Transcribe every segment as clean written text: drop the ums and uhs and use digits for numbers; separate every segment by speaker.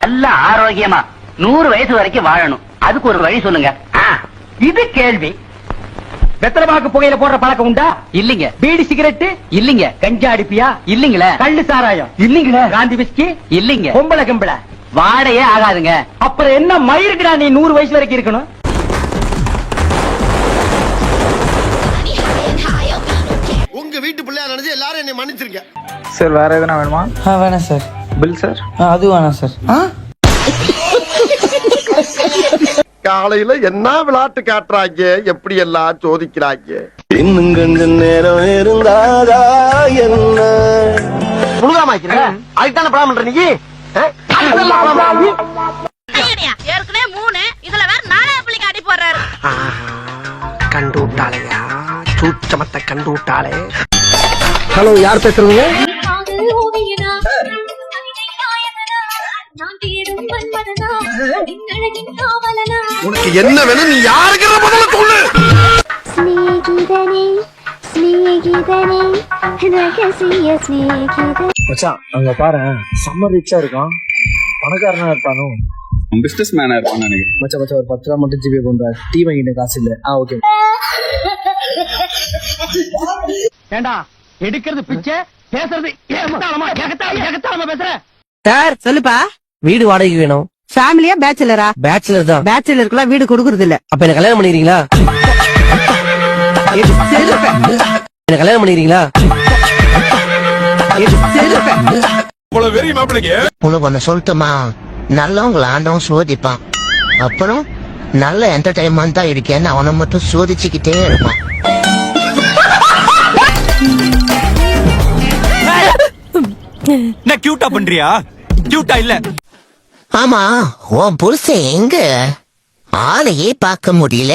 Speaker 1: நல்ல ஆரோக்கியமா 100 வயசு வரைக்கும் வாழணும். அதுக்கு ஒரு வழி சொல்லுங்க.
Speaker 2: இது கேள்வி. வெத்தலமாக்கு புகையில போடுற பழக்கம் உண்டா?
Speaker 1: இல்லீங்க.
Speaker 2: பீடி சிகரெட்
Speaker 1: இல்லீங்க.
Speaker 2: கஞ்சா அடிப்பியா?
Speaker 1: இல்லீங்களே.
Speaker 2: கள்ளு சாராயம்
Speaker 1: இல்லீங்களே.
Speaker 2: காந்தி விஸ்கி
Speaker 1: இல்லீங்க.
Speaker 2: பொம்பளை கம்பளை
Speaker 1: வாடையே ஆகாதுங்க.
Speaker 2: அப்புறம் என்ன மயிருக்குடா நீ 100 வயசு வரைக்கும் இருக்கணும்?
Speaker 3: உங்க வீட்டு பிள்ளையா நினைச்சு எல்லாரும் என்னை மன்னிச்சிருங்க
Speaker 4: சார். வேற எதுனா வேணுமா?
Speaker 5: வேணாம் சார்.
Speaker 4: Bill sir?
Speaker 5: அது வேணாம் சார்.
Speaker 3: காலையில என்ன விளையாட்டு காட்டுறாங்க, எப்படி எல்லாம் சோதிக்கிறாங்க.
Speaker 6: இன்னும் கொஞ்ச நேரம் இருந்தாதா என்ன
Speaker 3: முழுகாமாக்கிறேன் அதுதானே படம் பண்ற நீ.
Speaker 7: ஏற்கனவே 3 இதுல வேற 4 பிள்ளைக்கு அடி போடுறாரு.
Speaker 3: கண்டு விட்டாளையா, சூச்சமத்தை கண்டு விட்டாளே. ஹலோ, யார் பேசுறீங்க? உனக்கு என்ன வேணும், நீ யாருக்கு முதல்ல சொல்லு.
Speaker 4: மச்சான் அங்க பாரு, செம்ம ரிச்சா இருக்கான். பணக்காரனா இருப்பானோ?
Speaker 8: பிசினஸ் மேனா இருப்பான்னு நினைக்கிறேன்.
Speaker 4: மச்சான் ஒரு 10 ரூபா மட்டும் ஜிபே பண்ற. டீ வாங்கிட்ட காசு இல்ல. ஓகே.
Speaker 2: ஏண்டா எடுக்கிறது பிச்சை, பேசுறது ஏகத்தாளமா பேசுற.
Speaker 5: சார் சொல்லுப்பா.
Speaker 9: வீடு வாடகைக்கு வேணும்.
Speaker 5: ஃபேமிலியா பேச்சுலரா?
Speaker 9: பேச்சுலர் தான்.
Speaker 5: பேச்சுலருக்குலாம் வீடு கொடுக்கறது இல்ல.
Speaker 9: அப்ப என்ன கல்யாணம் பண்ணிக்கிறீங்களா? என்ன கல்யாணம் பண்ணிக்கிறீங்களா?
Speaker 10: உனக்கு ஒண்ணு சொல்லட்டுமா? நல்லவங்களை ஆண்டவன் சோதிப்பான். அப்புறம் நல்ல என்டர்டைன்மெண்ட் தான் இருக்கேன்னு அவனை மட்டும் சோதிச்சுக்கிட்டே இருப்பான்.
Speaker 8: என்ன கியூட்டா பண்றியா? கியூட்டா இல்ல.
Speaker 10: ஆமா, உன் புருஷன் எங்க? ஆளையே பார்க்க முடியல.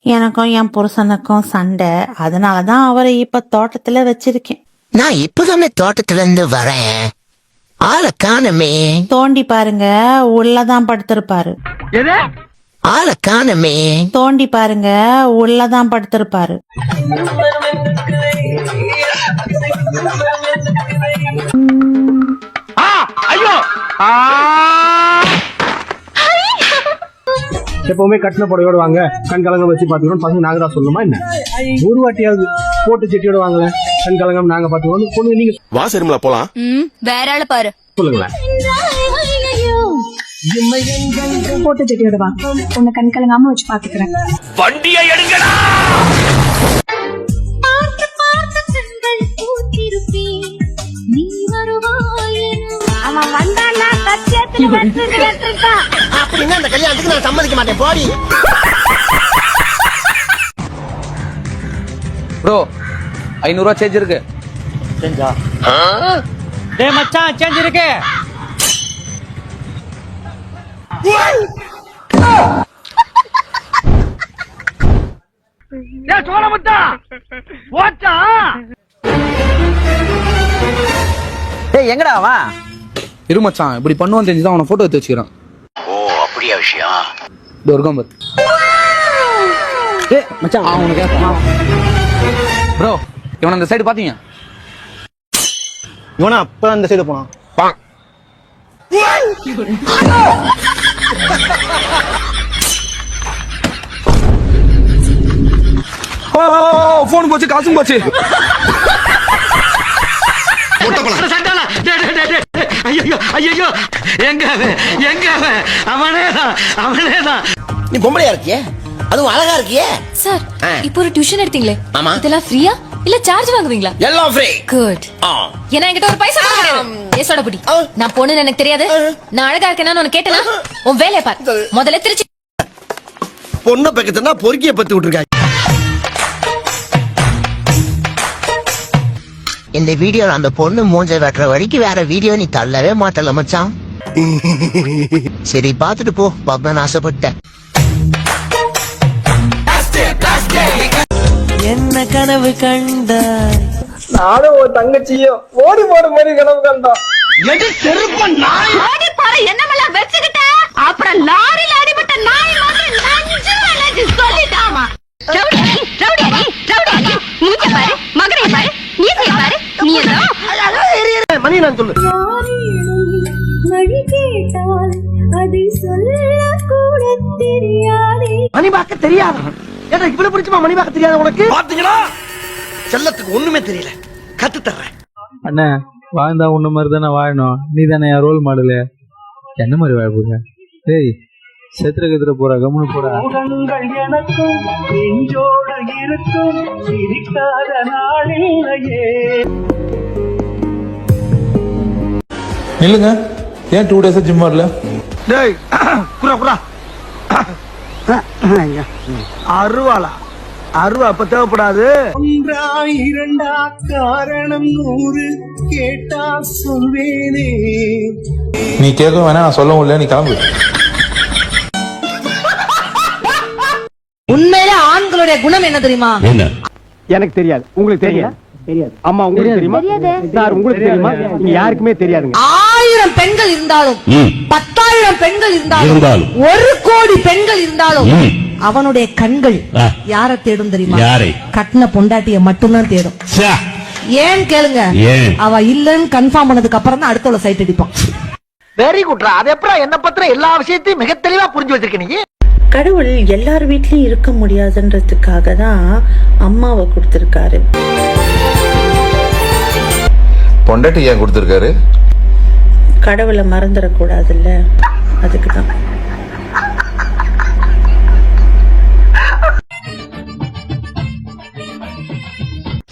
Speaker 7: எனக்கும் என் புருஷனுக்கும் சண்டை, அதனாலதான் அவரை இப்ப தோட்டத்துல வச்சிருக்கேன்.
Speaker 10: நான் இப்பதானே தோட்டத்துல இருந்து வரேன். ஆளை காணுமே.
Speaker 7: தோண்டி பாருங்க, உள்ளதான் படுத்திருப்பாரு.
Speaker 10: ஆளை காணுமே.
Speaker 7: தோண்டி பாருங்க, உள்ளதான் படுத்திருப்பாரு.
Speaker 2: ஐயோ,
Speaker 4: எப்பவுமே கட்டின புடவையோட வாங்க, கண் கலங்கம் வச்சு பாத்துக்கணும். பசங்க நாங்க தான் சொல்லணுமா என்ன? ஒரு வாட்டியாவது போட்டு செட்டியோட வாங்கல, கண் கலங்கம் நாங்க பாத்துக்கணும். பொண்ணு நீங்க
Speaker 3: வா சரிங்களா போலாம்.
Speaker 7: வேற ஆளு பாரு
Speaker 4: சொல்லுங்களேன்.
Speaker 7: போட்டு செட்டியோட வா, உன்னை கண் கலங்காம வச்சு பாத்துக்கிறேன்.
Speaker 2: வண்டியை எடுங்கடா.
Speaker 7: அவன் வந்தானா கச்சேத்துல வச்சிருக்கா.
Speaker 3: அப்படின்னா அந்த கல்யாணத்துக்கு நான் சம்மதிக்க மாட்டேன், போடி.
Speaker 5: ப்ரோ 500 ரூபா சேஞ்ச் இருக்கு.
Speaker 2: செஞ்சா டேய் மச்சான், சேஞ்ச் இருக்கு. ஏய் சோளமுத்தா, ஓட்டா.
Speaker 5: டேய் எங்கடா அவன்?
Speaker 4: இரு மச்சான், இப்படி பண்ணுவான்னு தெரிஞ்சுதான் அவனை போட்டோ எடுத்து வச்சுக்கிறான்.
Speaker 1: ஓ அப்படியா விஷயம்?
Speaker 4: இது ஒரு கம்பர். ஏய் மச்சான், அவனுக்கு கேட்பான்.
Speaker 5: ப்ரோ இவன் அந்த சைடு பாத்தீங்க?
Speaker 4: இவனா அப்ப அந்த சைடு போனான்.
Speaker 8: போன் போச்சு, காசும் போச்சு.
Speaker 2: ஐயோ, எங்க அவனேதான்.
Speaker 3: நீ பொம்பளையா இருக்கியே, அதுவும் அழகா இருக்கியே.
Speaker 7: சார், இப்போ ஒரு டியூஷன் எடுத்தீங்களே, இதெல்லாம் ஃப்ரீயா இல்ல சார்ஜ் வாங்குவீங்களா?
Speaker 3: எல்லாம் ஃப்ரீ.
Speaker 7: குட். ஏன்னா என்கிட்ட ஒரு பைசா கிடையாது. ஏசோட புடி. நான் பொண்ணுன்னு எனக்கு தெரியாது. நான் அழகா இருக்கேன்னு உனக்கு கேட்டனா? உன் வேலைய பாரு. முதல்ல திருச்சி.
Speaker 3: பொண்ணை பக்கத்துனா பொறுக்கிய பத்தி விட்டுருக்காங்க.
Speaker 10: இந்த வீடியோல அந்த பொண்ணு மூஞ்ச வெட்டுற வரைக்கும் வேற வீடியோ நீ தள்ளவே மாட்டல மச்சான். சரி பாத்துட்டு போ, பாப்பேன்னு ஆசைப்பட்டேன்.
Speaker 5: என்ன கனவு கண்டாய்?
Speaker 4: நானும் ஒரு தங்கச்சியும் ஓடி போற மாதிரி கனவு கண்டான்.
Speaker 7: ஓடி போற என்னமெல்லாம் வெச்சுக்கிட்ட, அப்புறம் லாரில அடிபட்ட நாய் மாதிரி நஞ்சு வளைஞ்சு சொல்லிட்டாமா. மூஞ்ச பாரு, மகரை பாரு, நீசைய பாரு. நீ ஏதோ
Speaker 3: மணி நான் சொல்லு.
Speaker 7: மணி கேட்டா
Speaker 2: மணி பார்க்க தெரியாது. ஏன்னா இவ்வளவு பிடிச்சுமா மணி பார்க்க தெரியாது உனக்கு?
Speaker 3: பாத்தீங்களா செல்லத்துக்கு ஒண்ணுமே தெரியல, கத்து தர்றேன்.
Speaker 4: அண்ணா வாழ்ந்தா உன்ன மாதிரி தானே வாழணும். நீ தானே என் ரோல் மாடலு. என்ன மாதிரி வாழ போங்க? டேய் செத்துற கத்துற போற கம்முனு போடா.
Speaker 8: இல்லங்க, ஏன் 2 days ஜிம் வரல?
Speaker 2: டேய் குரா குரா அருவாளா? அருவா அப்ப தேவைப்படாது.
Speaker 8: நீ கேட்க வேணா, நான் சொல்ல முடியல, நீ கிளம்பு.
Speaker 5: உண்மையிலே ஆண்களுடைய குணம் என்ன தெரியுமா?
Speaker 2: எனக்கு தெரியாது, உங்களுக்கு தெரியாது. தெரியாது. அம்மா உங்களுக்கு தெரியுமா? சார் உங்களுக்கு தெரியுமா? நீங்க யாருக்குமே தெரியாதுங்க.
Speaker 5: 1000 பெண்கள் இருந்தாலும் 10,000 பெண்கள் இருந்தாலும் 1 கோடி பெண்கள் இருந்தாலும் அவனுடைய கண்கள் யார தேடும் தெரியுமா? கட்டின பொண்டாட்டிய மட்டும்தான் தேடும். ஏன் கேளுங்க, அவ இல்லன்னு கன்ஃபார்ம் பண்ணதுக்கு அப்புறம் தான் அடுத்தவள சைட் அடிப்பான்.
Speaker 2: வெரி குட்ரா. அது எப்பறம் என்ன பத்திர எல்லா விஷயத்தையும் மிக தெளிவா புரிஞ்சு வச்சிருக்க நீ?
Speaker 11: கடவுள் எல்லார் வீட்லயும் இருக்க முடியாதுன்றதுக்காக தான் அம்மாவை கொடுத்திருக்காரு.
Speaker 8: பொண்டாட்டி ஏன் கொடுத்திருக்காரு?
Speaker 11: கடவுளை மறந்துடக்கூடாதுல்ல, அதுக்குதான்.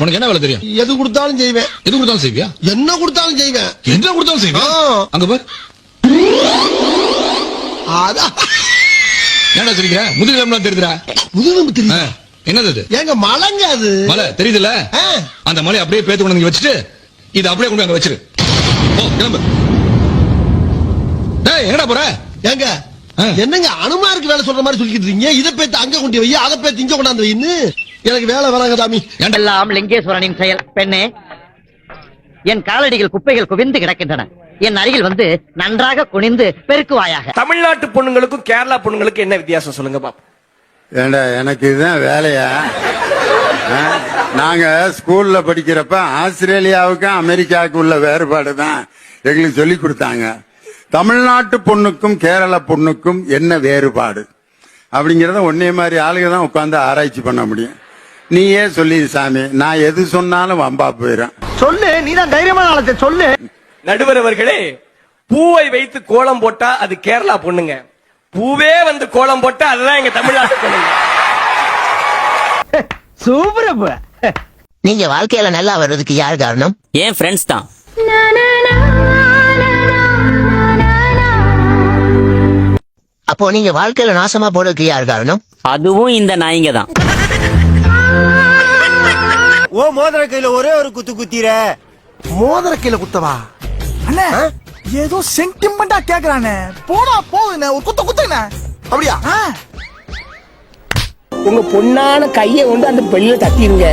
Speaker 8: உனக்கு என்ன வேலை தெரியும்?
Speaker 3: எது கொடுத்தாலும் செய்வேன்.
Speaker 8: எது கொடுத்தாலும் செய்வியா?
Speaker 3: என்ன கொடுத்தாலும் செய்வேன்.
Speaker 8: என்ன கொடுத்தாலும் செய்வியா? அங்க பார்.
Speaker 3: அதான்
Speaker 8: ஏன்டா சிரிக்கிற? முதுகெலும்புலாம் தெரியுதுடா.
Speaker 3: முதுகெலும்பு தெரியும்.
Speaker 8: என்னது அது?
Speaker 3: ஏங்க மலைங்க அது.
Speaker 8: மலை தெரியுதுல்ல? அந்த மலை அப்படியே பேத்து கொண்டு வந்து வச்சுட்டு இதை அப்படியே கொண்டு அங்க வச்சிரு. ஓ கிளம்பு. டேய் எங்கடா போற?
Speaker 3: ஏங்க என்னங்க அனுமாருக்கு வேலை சொல்ற மாதிரி சொல்லிட்டு இருக்கீங்க? இதை பேத்து அங்க கொண்டு வை, அதை பேத்து இங்க கொண்டாந்து வைன்னு. எனக்கு வேலை வேணாங்க சாமி.
Speaker 1: எல்லாம் லிங்கேஸ்வரனின் செயல். பெண்ணே, என் காலடிகள் குப்பைகள் குவிந்து கிடக்கின்றன. என் அருகில் வந்து நன்றாக குனிந்து பெருக்குவாயாக.
Speaker 2: தமிழ்நாட்டு பொண்ணுங்களுக்கும் கேரளா பொண்ணுங்களுக்கும் என்ன வித்தியாசம் சொல்லுங்க பாப்போம்.
Speaker 3: ஏண்டா எனக்கு இதுதான் வேலையா? நாங்க ஸ்கூல்ல படிக்கிறப்ப ஆஸ்திரேலியாவுக்கும் அமெரிக்காவுக்கும் உள்ள வேறுபாடு தான் எங்களுக்கு சொல்லி கொடுத்தாங்க. தமிழ்நாட்டு பொண்ணுக்கும் கேரள பொண்ணுக்கும் என்ன வேறுபாடு அப்படிங்கறத ஒன்னே மாதிரி ஆளுங்க தான் உட்கார்ந்து ஆராய்ச்சி பண்ண முடியும். நீயே சொல்லி சாமி, நான் எது சொன்னாலும் வம்பா போயிடும்.
Speaker 2: சொல்லு, நீதான் தைரியமான ஆளத்தை சொல்லு. நடுவர் அவர்களே, பூவை வைத்து கோலம் போட்டா அது கேரளா பொண்ணுங்க, பூவே வந்து கோலம் போட்டா அதுதான் எங்க தமிழ்நாட்டு பொண்ணுங்க. சூப்பர்.
Speaker 10: நீங்க வாழ்க்கையில நல்லா வர்றதுக்கு யார் காரணம்?
Speaker 1: என் ஃப்ரெண்ட்ஸ் தான்.
Speaker 10: அப்போ நீங்க வாழ்க்கையில நாசமா போறதுக்கு யார் காரணம்?
Speaker 1: அதுவும் இந்த நாய்ங்க தான்.
Speaker 2: ஓ மோதிர கையில ஒரே ஒரு குத்து குத்திர.
Speaker 3: மோதிர கையில குத்தவா?
Speaker 2: அண்ணே ஏதோ சென்டிமெண்டா கேக்குறானே. போடா போகுனே, ஒரு குத்து குத்துனே.
Speaker 3: அப்படியா?
Speaker 2: உங்க பொண்ணான கையை கொண்டு அந்த பெல்ல தட்டிருங்க.